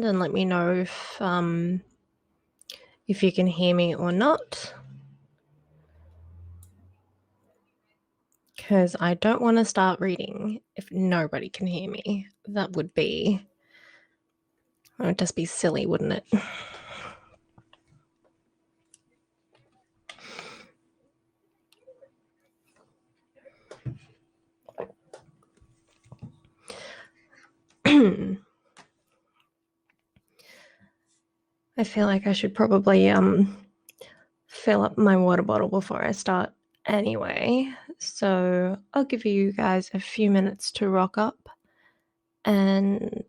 and let me know if you can hear me or not. Because I don't want to start reading if nobody can hear me. That would just be silly, wouldn't it? I feel like I should probably fill up my water bottle before I start anyway. So I'll give you guys a few minutes to rock up and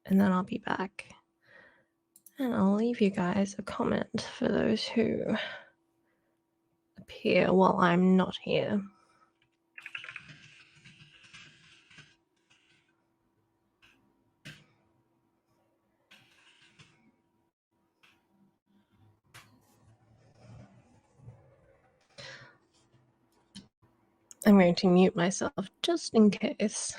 then I'll be back. And I'll leave you guys a comment for those who appear while I'm not here. I'm going to mute myself just in case.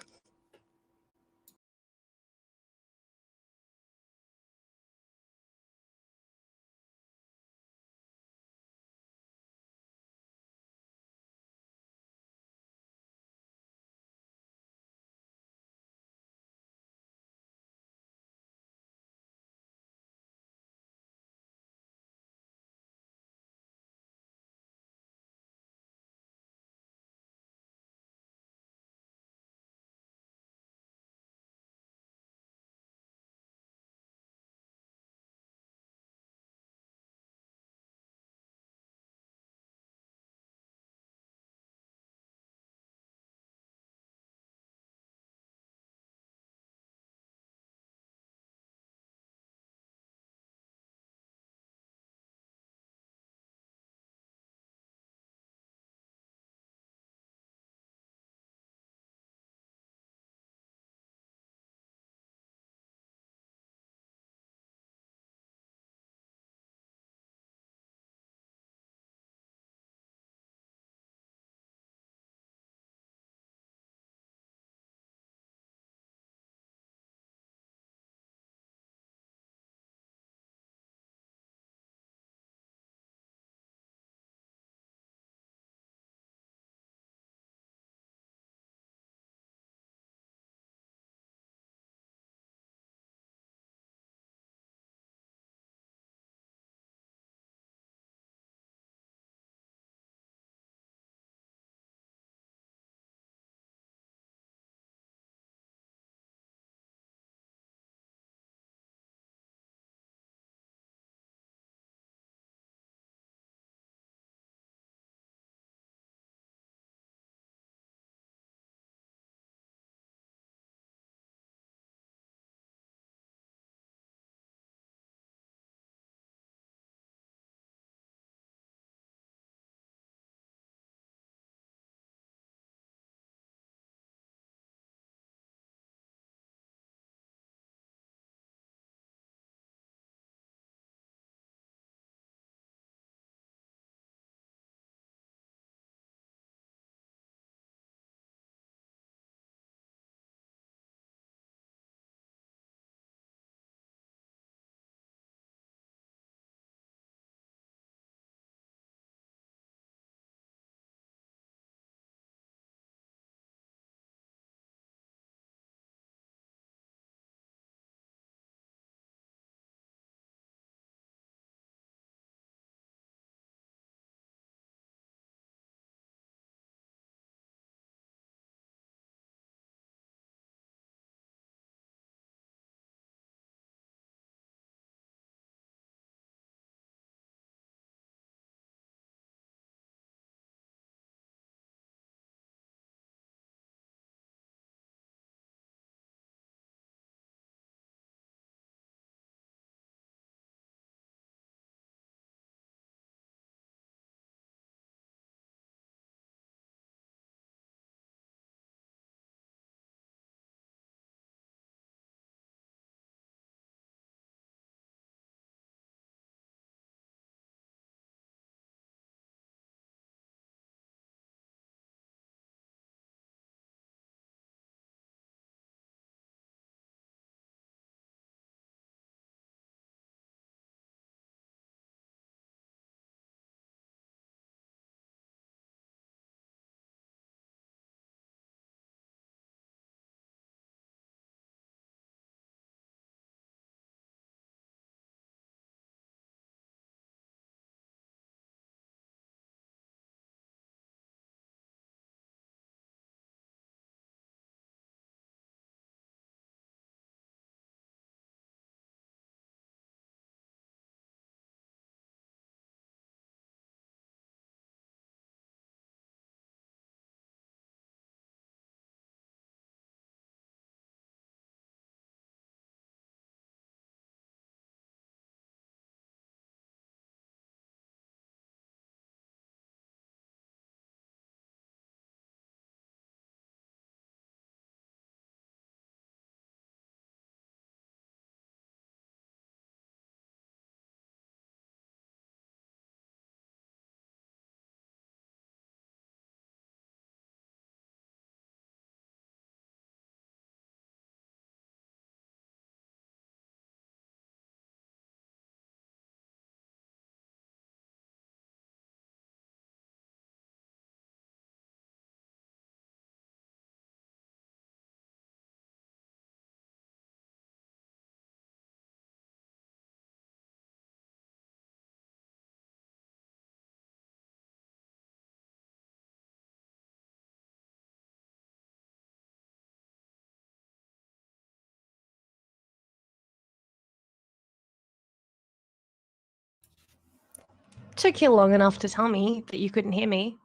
Took you long enough to tell me that you couldn't hear me.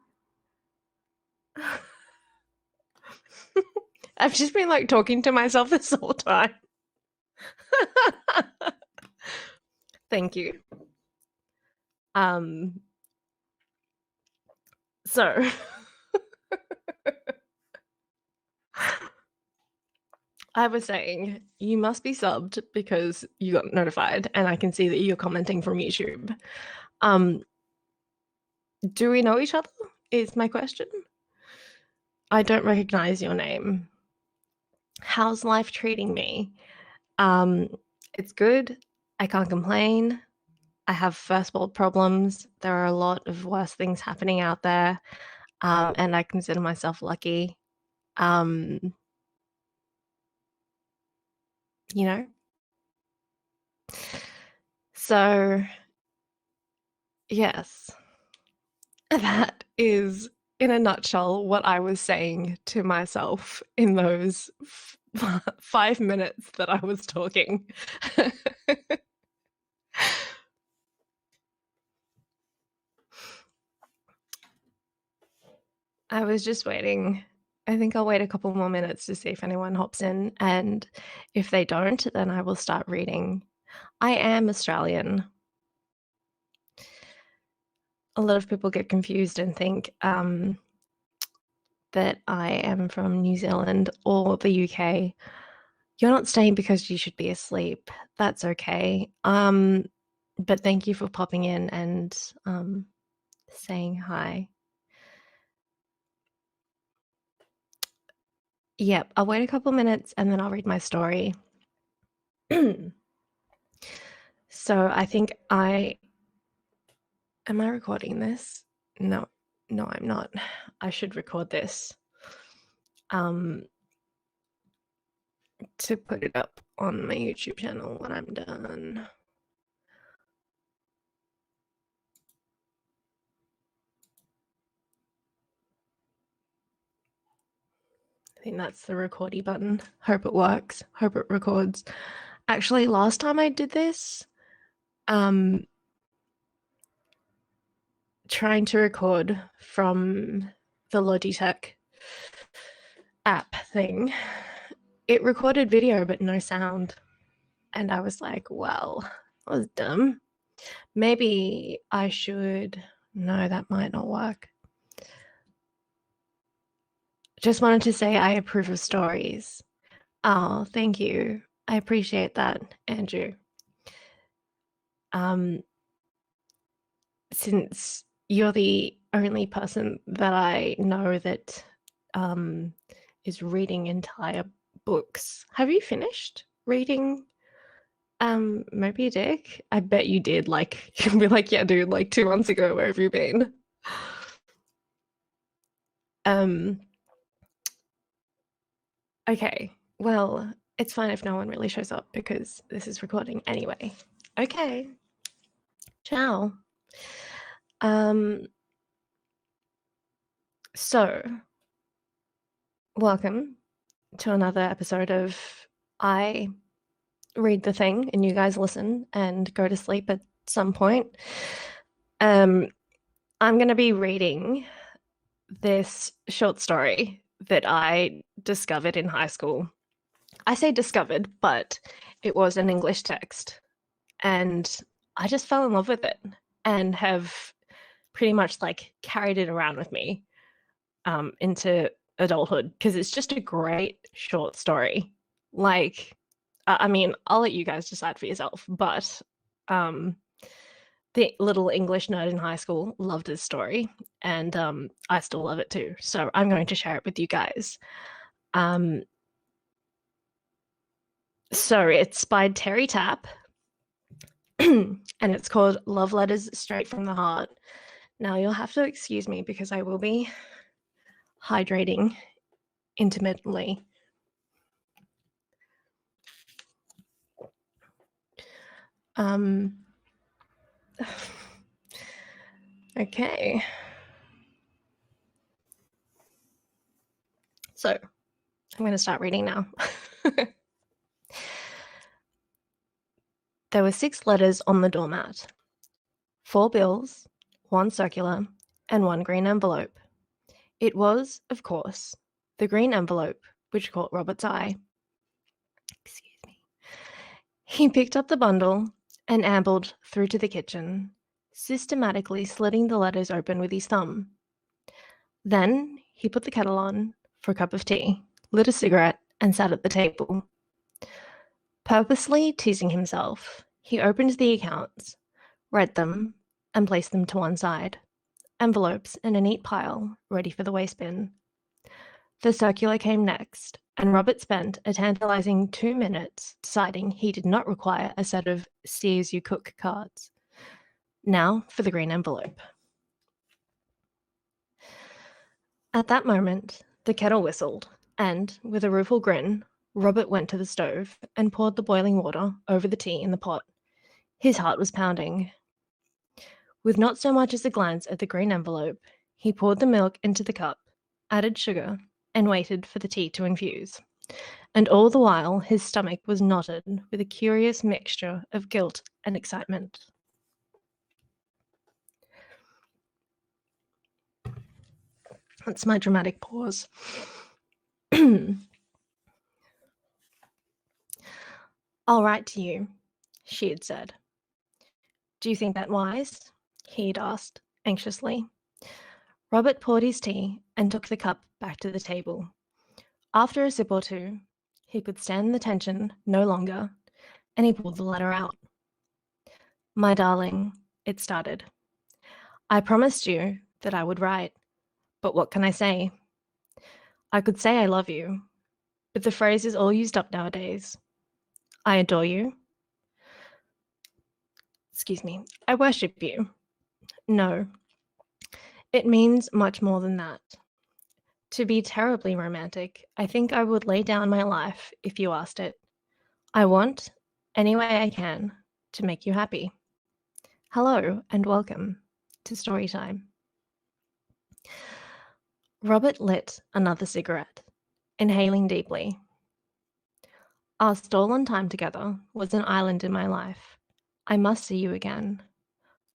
I've just been like talking to myself this whole time. Thank you. So I was saying you must be subbed because you got notified and I can see that you're commenting from YouTube. Do we know each other? Is my question. I don't recognize your name. How's life treating me? It's good. I can't complain. I have first world problems. There are a lot of worse things happening out there. And I consider myself lucky. You know? So, yes, that is, in a nutshell, what I was saying to myself in those 5 minutes that I was talking. I was just waiting. I think I'll wait a couple more minutes to see if anyone hops in, and if they don't, then I will start reading. I am Australian. A lot of people get confused and think that I am from New Zealand or the UK. You're not staying because you should be asleep. That's okay. But thank you for popping in and saying hi. Yep, I'll wait a couple minutes and then I'll read my story. So I think am I recording this? No, I'm not. I should record this to put it up on my YouTube channel when I'm done. I think that's the recordy button. Hope it works. Hope it records. Actually, last time I did this, trying to record from the Logitech app thing, it recorded video but no sound. And I was like, well, that was dumb. Maybe I should. No, that might not work. Just wanted to say I approve of stories. Oh, thank you. I appreciate that, Andrew. Since you're the only person that I know that is reading entire books. Have you finished reading Moby Dick? I bet you did. Like, you'll be like, yeah, dude, like 2 months ago, where have you been? Okay, well, it's fine if no one really shows up because this is recording anyway. Okay, ciao. So, welcome to another episode of I Read the Thing and you guys listen and go to sleep at some point. I'm going to be reading this short story that I discovered in high school. I say discovered, but it was an English text. And I just fell in love with it and have pretty much like carried it around with me into adulthood because it's just a great short story. Like, I mean, I'll let you guys decide for yourself, but the little English nerd in high school loved this story, and I still love it too. So I'm going to share it with you guys. So it's by Terry Tapp, and it's called Love Letters Straight from the Heart. Now you'll have to excuse me because I will be hydrating intermittently. Okay. So I'm going to start reading now. There were 6 letters on the doormat. 4 bills, one circular, and one green envelope. It was, of course, the green envelope which caught Robert's eye. Excuse me. He picked up the bundle and ambled through to the kitchen, systematically slitting the letters open with his thumb. Then he put the kettle on for a cup of tea, lit a cigarette, and sat at the table. Purposely teasing himself, he opened the accounts, read them, and placed them to one side, envelopes in a neat pile, ready for the waste bin. The circular came next, and Robert spent a tantalizing 2 minutes deciding he did not require a set of see as you cook cards. Now for the green envelope. At that moment, the kettle whistled, and, with a rueful grin, Robert went to the stove and poured the boiling water over the tea in the pot. His heart was pounding. With not so much as a glance at the green envelope, he poured the milk into the cup, added sugar, and waited for the tea to infuse. And all the while his stomach was knotted with a curious mixture of guilt and excitement. That's my dramatic pause. I'll write to you, she had said. Do you think that wise? He'd asked, anxiously. Robert poured his tea and took the cup back to the table. After a sip or two, he could stand the tension no longer, and he pulled the letter out. My darling, it started. I promised you that I would write, but what can I say? I could say I love you, but the phrase is all used up nowadays. I adore you. Excuse me. I worship you. No. It means much more than that. To be terribly romantic, I think I would lay down my life if you asked it. I want, any way I can, to make you happy. Hello and welcome to Storytime. Robert lit another cigarette, inhaling deeply. Our stolen time together was an island in my life. I must see you again.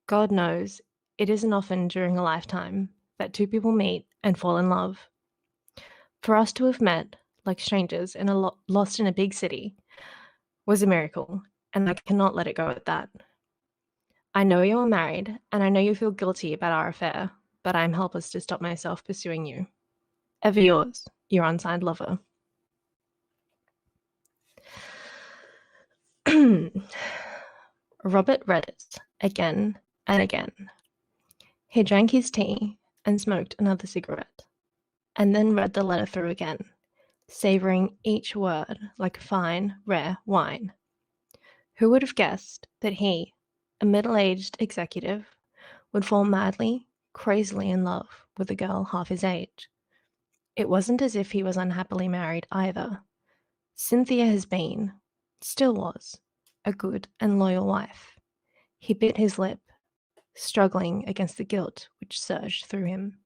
God knows, it isn't often during a lifetime that two people meet and fall in love. For us to have met, like strangers in lost in a big city, was a miracle, and I cannot let it go at that. I know you are married, and I know you feel guilty about our affair, but I am helpless to stop myself pursuing you. Ever yours, your unsigned lover. Robert read it again and again. He drank his tea and smoked another cigarette, and then read the letter through again, savouring each word like a fine, rare wine. Who would have guessed that he, a middle-aged executive, would fall madly, crazily in love with a girl half his age? It wasn't as if he was unhappily married either. Cynthia has been, still was, a good and loyal wife. He bit his lip, struggling against the guilt which surged through him.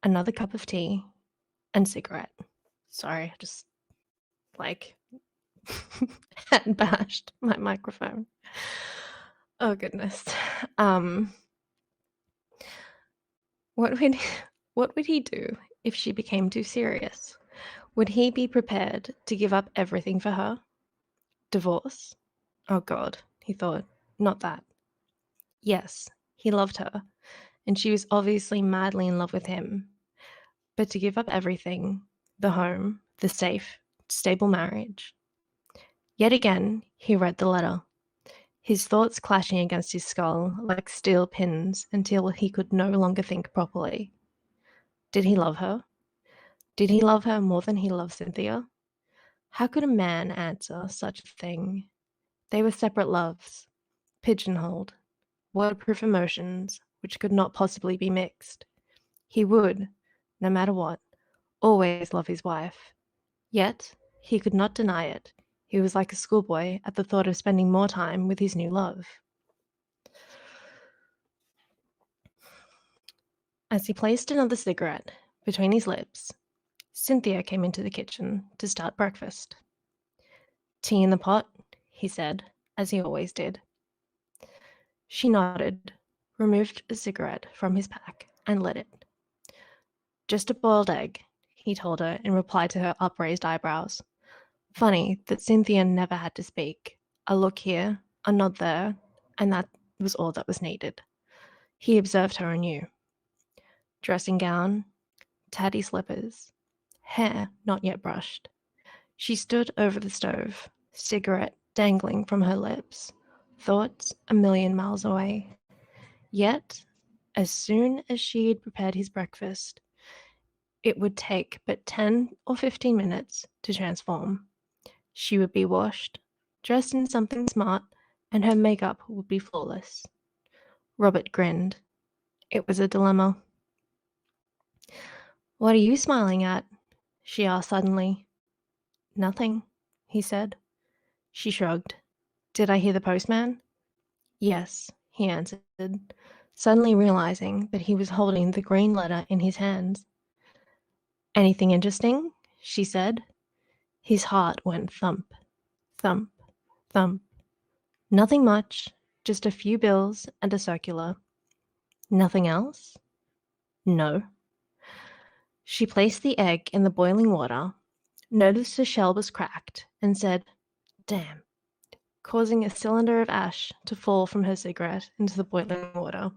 Another cup of tea and cigarette. Sorry, just hand bashed my microphone. Oh goodness. What would he do if she became too serious? Would he be prepared to give up everything for her? Divorce? Oh God, he thought, not that. Yes, he loved her, and she was obviously madly in love with him. But to give up everything, the home, the safe, stable marriage. Yet again, he read the letter, his thoughts clashing against his skull like steel pins until he could no longer think properly. Did he love her? Did he love her more than he loved Cynthia? How could a man answer such a thing? They were separate loves, pigeonholed, word-proof emotions which could not possibly be mixed. He would, no matter what, always love his wife. Yet, he could not deny it. He was like a schoolboy at the thought of spending more time with his new love. As he placed another cigarette between his lips, Cynthia came into the kitchen to start breakfast. Tea in the pot, he said, as he always did. She nodded, removed a cigarette from his pack and lit it. Just a boiled egg, he told her in reply to her upraised eyebrows. Funny that Cynthia never had to speak. A look here, a nod there, and that was all that was needed. He observed her anew. Dressing gown, tatty slippers, hair not yet brushed. She stood over the stove, cigarette dangling from her lips, thoughts a million miles away. Yet, as soon as she had prepared his breakfast, it would take but 10 or 15 minutes to transform. She would be washed, dressed in something smart, and her makeup would be flawless. Robert grinned. It was a dilemma. What are you smiling at? She asked suddenly. Nothing, he said. She shrugged. Did I hear the postman? Yes, he answered, suddenly realizing that he was holding the green letter in his hands. Anything interesting? She said. His heart went thump, thump, thump. Nothing much, just a few bills and a circular. Nothing else? No. She placed the egg in the boiling water, noticed the shell was cracked, and said, Damn, causing a cylinder of ash to fall from her cigarette into the boiling water.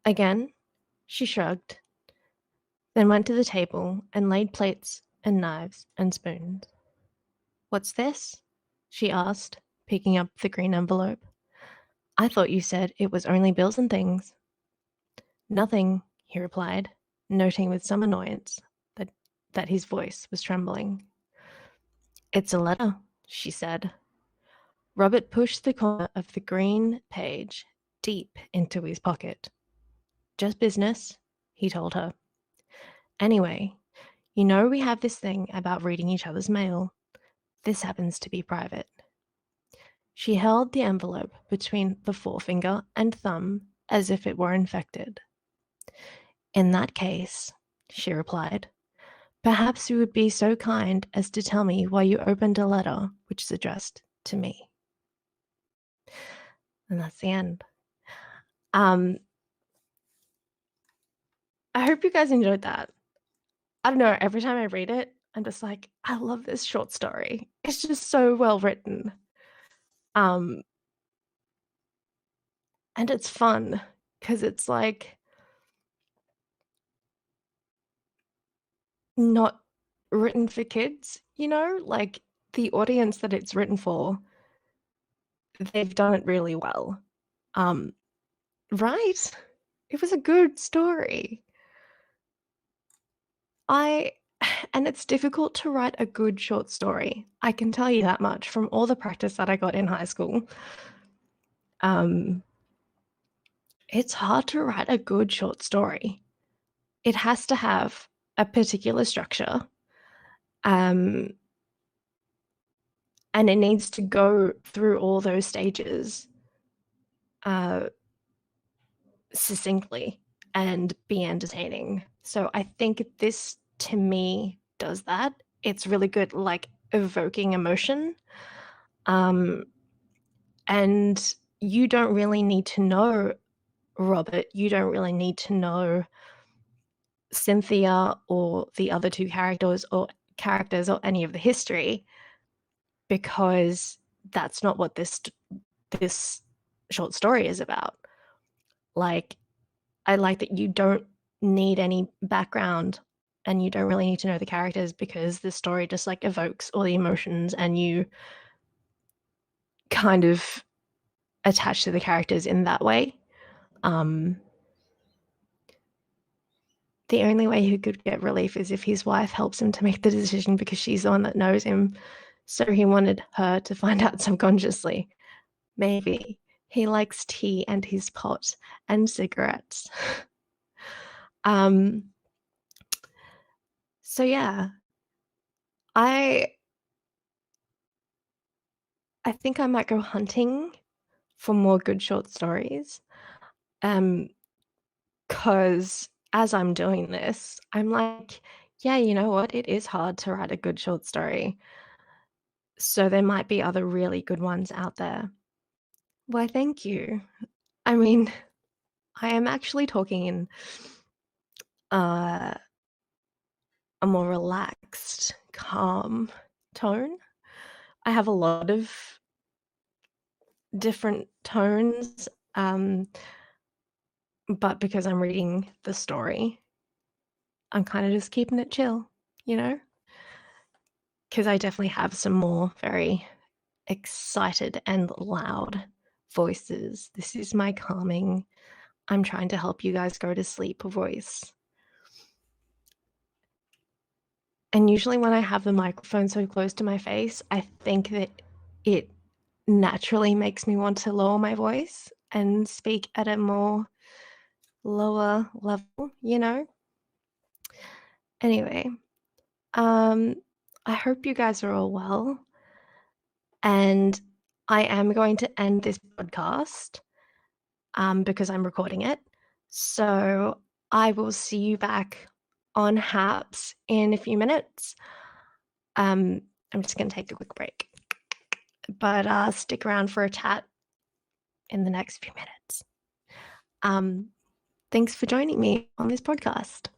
Again, she shrugged, then went to the table and laid plates and knives and spoons. What's this? She asked, picking up the green envelope. I thought you said it was only bills and things. Nothing, he replied, noting with some annoyance that his voice was trembling. It's a letter, she said. Robert pushed the corner of the green page deep into his pocket. Just business, he told her. Anyway, you know we have this thing about reading each other's mail. This happens to be private. She held the envelope between the forefinger and thumb as if it were infected. In that case, she replied, perhaps you would be so kind as to tell me why you opened a letter which is addressed to me. And that's the end. I hope you guys enjoyed that. I don't know, every time I read it, I'm just like, I love this short story. It's just so well written. And it's fun because it's like not written for kids, you know? Like the audience that it's written for, they've done it really well. Right? It was a good story. And it's difficult to write a good short story. I can tell you that much from all the practice that I got in high school. It's hard to write a good short story. It has to have a particular structure. And it needs to go through all those stages succinctly and be entertaining. So I think this, to me, does that. It's really good, like evoking emotion. And you don't really need to know Robert. You don't really need to know Cynthia or the other two characters or any of the history, because that's not what this short story is about. Like, I like that you don't need any background and you don't really need to know the characters, because the story just like evokes all the emotions and you kind of attach to the characters in that way. The only way he could get relief is if his wife helps him to make the decision, because she's the one that knows him. So he wanted her to find out subconsciously. Maybe he likes tea and his pot and cigarettes. So yeah, I think I might go hunting for more good short stories. Because as I'm doing this, I'm like, yeah, you know what? It is hard to write a good short story. So there might be other really good ones out there. Why, thank you. I mean, I am actually talking in uh, a more relaxed, calm tone. I have a lot of different tones, but because I'm reading the story, I'm kind of just keeping it chill, you know? Because I definitely have some more very excited and loud voices. This is my calming, I'm trying to help you guys go to sleep voice. And usually when I have the microphone so close to my face, I think that it naturally makes me want to lower my voice and speak at a more lower level, you know? Anyway, um, I hope you guys are all well. And I am going to end this podcast because I'm recording it. So I will see you back on Haps in a few minutes. I'm just going to take a quick break, but stick around for a chat in the next few minutes. Thanks for joining me on this podcast.